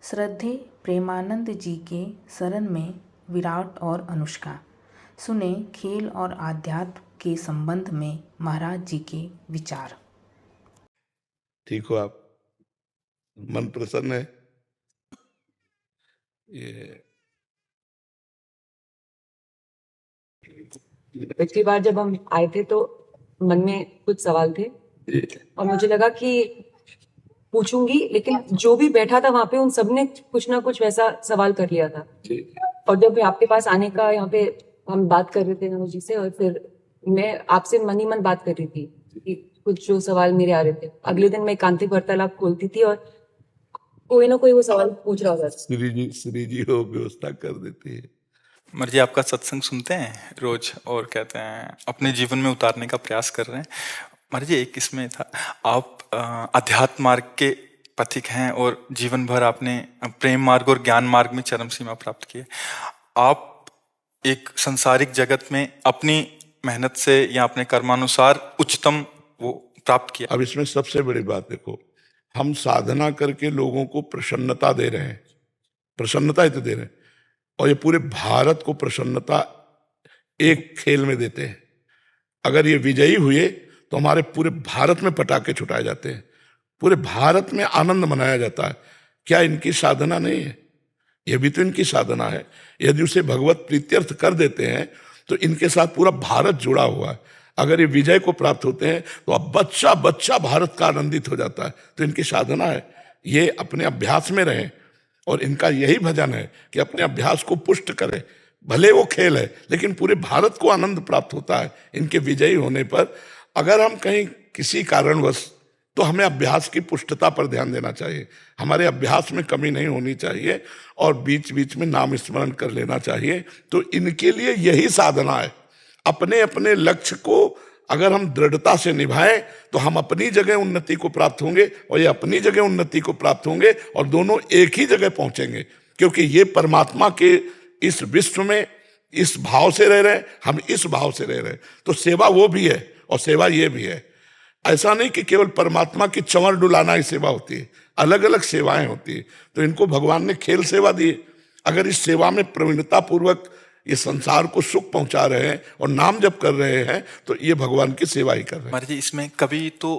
श्रद्धेय प्रेमानंद जी के शरण में विराट और अनुष्का। सुने खेल और आध्यात्म के संबंध में महाराज जी के विचार। ठीक हो आप? मन प्रसन्न है? ये पिछली बार जब हम आए थे तो मन में कुछ सवाल थे और मुझे लगा कि पूछूंगी, लेकिन जो भी बैठा था वहां पे उन सबने कुछ ना कुछ वैसा सवाल कर लिया था। और जब आपके पास आने का यहाँ पे हम बात कर रहे थे नमो जी से, और फिर मैं आपसे मन ही मन बात कर रही थी कि कुछ जो सवाल मेरे आ रहे थे, अगले दिन मैं एकांतिक वार्तालाप खोलती थी और कोई ना कोई वो सवाल पूछ रहा था। श्री जी हो व्यवस्था कर देती है। मर्जी आपका सत्संग सुनते हैं रोज और कहते हैं अपने जीवन में उतारने का प्रयास कर रहे हैं। मर्जी एक इसमें था, आप अध्यात्म मार्ग के पथिक हैं और जीवन भर आपने प्रेम मार्ग और ज्ञान मार्ग में चरम सीमा प्राप्त की है। आप एक संसारिक जगत में अपनी मेहनत से या अपने कर्मानुसार उच्चतम वो प्राप्त किया। अब इसमें सबसे बड़ी बात देखो, हम साधना करके लोगों को प्रसन्नता दे रहे हैं, प्रसन्नता ही तो दे रहे हैं, और ये पूरे भारत को प्रसन्नता एक खेल में देते हैं। अगर ये विजयी हुए तो हमारे पूरे भारत में पटाखे छुटाए जाते हैं, पूरे भारत में आनंद मनाया जाता है। क्या इनकी साधना नहीं है? ये भी तो इनकी साधना है। यदि उसे भगवत प्रीत्यर्थ कर देते हैं तो इनके साथ पूरा भारत जुड़ा हुआ है। अगर ये विजय को प्राप्त होते हैं तो अब बच्चा बच्चा भारत का आनंदित हो जाता है। तो इनकी साधना है, ये अपने अभ्यास में रहें, और इनका यही भजन है कि अपने अभ्यास को पुष्ट करें। भले वो खेल है लेकिन पूरे भारत को आनंद प्राप्त होता है इनके विजयी होने पर। अगर हम कहीं किसी कारणवश, तो हमें अभ्यास की पुष्टता पर ध्यान देना चाहिए। हमारे अभ्यास में कमी नहीं होनी चाहिए और बीच बीच में नाम स्मरण कर लेना चाहिए। तो इनके लिए यही साधना है। अपने अपने लक्ष्य को अगर हम दृढ़ता से निभाएं तो हम अपनी जगह उन्नति को प्राप्त होंगे और ये अपनी जगह उन्नति को प्राप्त होंगे, और दोनों एक ही जगह पहुंचेंगे। क्योंकि ये परमात्मा के इस विश्व में इस भाव से रह रहे हैं, हम इस भाव से रह रहे हैं। तो सेवा वो भी है और सेवा ये भी है। ऐसा नहीं कि केवल परमात्मा की चंवर डुलाना ही सेवा होती है, अलग अलग सेवाएं होती है। तो इनको भगवान ने खेल सेवा दी। अगर इस सेवा में प्रवीणता पूर्वक ये संसार को सुख पहुंचा रहे हैं और नाम जप कर रहे हैं तो ये भगवान की सेवा ही कर रहे हैं। महाराज जी, इसमें कभी तो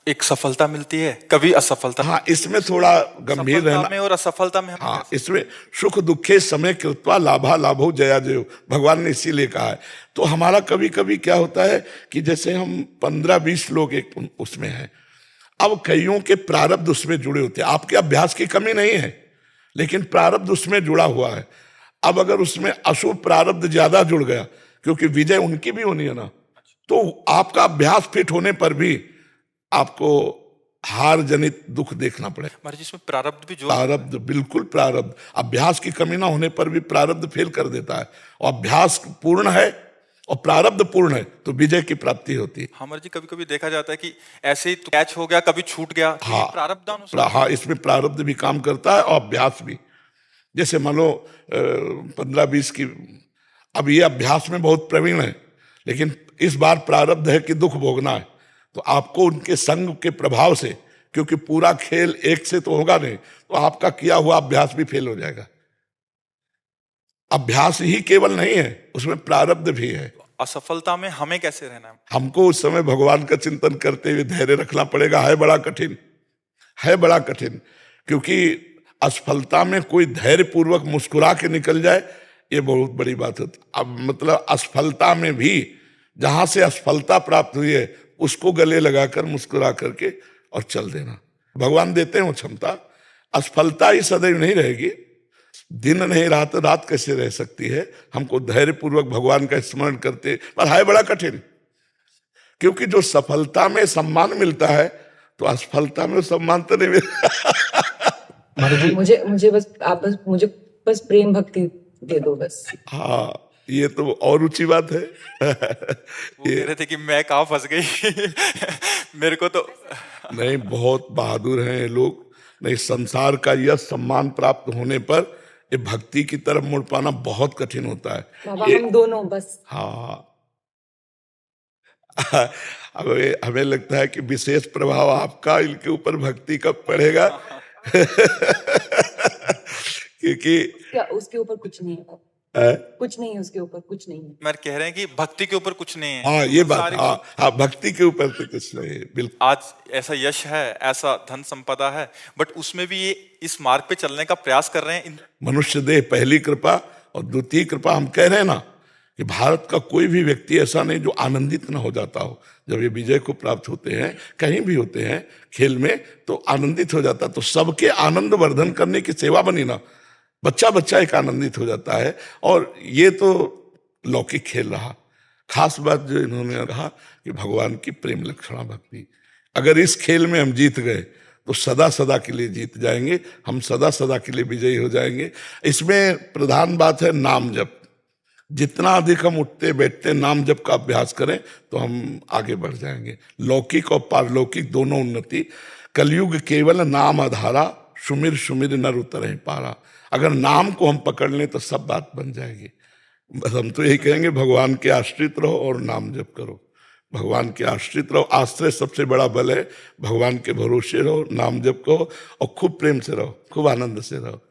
एक सफलता मिलती है, कभी असफलता। हाँ, इसमें थोड़ा गंभीर रहना में और असफलता में। हाँ, इसमें सुख दुखे समय कृत्वा लाभा लाभो जया जयो, भगवान ने इसीलिए कहा है। तो हमारा कभी कभी क्या होता है कि जैसे हम 15-20 लोग एक उसमें हैं, अब कईयों के प्रारब्ध उसमें जुड़े होते हैं। आपके अभ्यास की कमी नहीं है लेकिन प्रारब्ध उसमें जुड़ा हुआ है। अब अगर उसमें अशुभ प्रारब्ध ज्यादा जुड़ गया, क्योंकि विजय उनकी भी होनी है ना, तो आपका अभ्यास फिट होने पर भी आपको हार जनित दुख देखना पड़े। महाराज, इसमें प्रारब्ध भी जो प्रारब्ध, बिल्कुल प्रारब्ध। अभ्यास की कमी ना होने पर भी प्रारब्ध फेल कर देता है, और अभ्यास पूर्ण है और प्रारब्ध पूर्ण है तो विजय की प्राप्ति होती है। हमारे जी कभी कभी देखा जाता है कि ऐसे ही कैच हो गया, कभी छूट गया। हाँ, प्रारब्धानुसार। हाँ, इसमें प्रारब्ध भी काम करता है और अभ्यास भी। जैसे मान लो 15-20 की, अब ये अभ्यास में बहुत प्रवीण है लेकिन इस बार प्रारब्ध है कि दुख भोगना है, तो आपको उनके संग के प्रभाव से, क्योंकि पूरा खेल एक से तो होगा नहीं, तो आपका किया हुआ अभ्यास भी फेल हो जाएगा। अभ्यास ही केवल नहीं है, उसमें प्रारब्ध भी है। असफलता में हमें कैसे रहना है? हमको उस समय भगवान का चिंतन करते हुए धैर्य रखना पड़ेगा। है बड़ा कठिन, है बड़ा कठिन, क्योंकि असफलता में कोई धैर्य पूर्वक मुस्कुरा के निकल जाए, ये बहुत बड़ी बात होती। अब मतलब असफलता में भी जहां से असफलता प्राप्त हुई है उसको गले लगाकर मुस्कुरा करके और चल देना। भगवान देते हैं वो क्षमता। असफलता ही सदैव नहीं रहेगी, दिन नहीं रात, रात कैसे रह सकती है। हमको धैर्य पूर्वक भगवान का स्मरण करते, पर है बड़ा कठिन, क्योंकि जो सफलता में सम्मान मिलता है तो असफलता में सम्मान तो नहीं मिलता। मुझे बस आप मुझे बस प्रेम भक्ति दे दो बस। हाँ, ये तो और ऊंची बात है। वो कह रहे थे कि मैं कहाँ फंस गई। मेरे को तो नहीं, बहुत बहादुर हैं ये लोग। नहीं, संसार का यह सम्मान प्राप्त होने पर ये भक्ति की तरफ मुड़ पाना बहुत कठिन होता है। बाबा हम दोनों बस। हाँ, हमें लगता है कि विशेष प्रभाव आपका इनके ऊपर भक्ति का पड़ेगा। क्योंकि क्या उसके ऊपर कुछ नहीं है? अ, कुछ नहीं है उसके ऊपर, कुछ नहीं है। मैं कह रहे हैं कि भक्ति के ऊपर कुछ नहीं है। हाँ ये बात, सारी हाँ हाँ, भक्ति के ऊपर तो कुछ नहीं है, बिल्कुल। आज ऐसा यश है, ऐसा धन संपदा है, बट उसमें भी ये इस मार्ग पे चलने का प्रयास कर रहे हैं। मनुष्य देह पहली कृपा, और द्वितीय कृपा हम कह रहे हैं ना कि भारत का कोई भी व्यक्ति ऐसा नहीं जो आनंदित न हो जाता हो जब ये विजय को प्राप्त होते हैं, कहीं भी होते हैं खेल में, तो आनंदित हो जाता। तो सबके आनंद वर्धन करने की सेवा बनी ना, बच्चा बच्चा एक आनंदित हो जाता है। और ये तो लौकिक खेल रहा। खास बात जो इन्होंने कहा कि भगवान की प्रेम लक्षणा भक्ति, अगर इस खेल में हम जीत गए तो सदा सदा के लिए जीत जाएंगे, हम सदा सदा के लिए विजयी हो जाएंगे। इसमें प्रधान बात है नाम जप। जितना अधिक हम उठते बैठते नाम जप का अभ्यास करें तो हम आगे बढ़ जाएंगे। लौकिक और पारलौकिक दोनों उन्नति। कलयुग केवल नाम आधारा, सुमिर सुमिर नर उतरे पारा। अगर नाम को हम पकड़ लें तो सब बात बन जाएगी। बस हम तो यही कहेंगे, भगवान के आश्रित रहो और नाम जप करो। भगवान के आश्रित रहो, आश्रय सबसे बड़ा बल है। भगवान के भरोसे रहो, नाम जप करो और खूब प्रेम से रहो, खूब आनंद से रहो।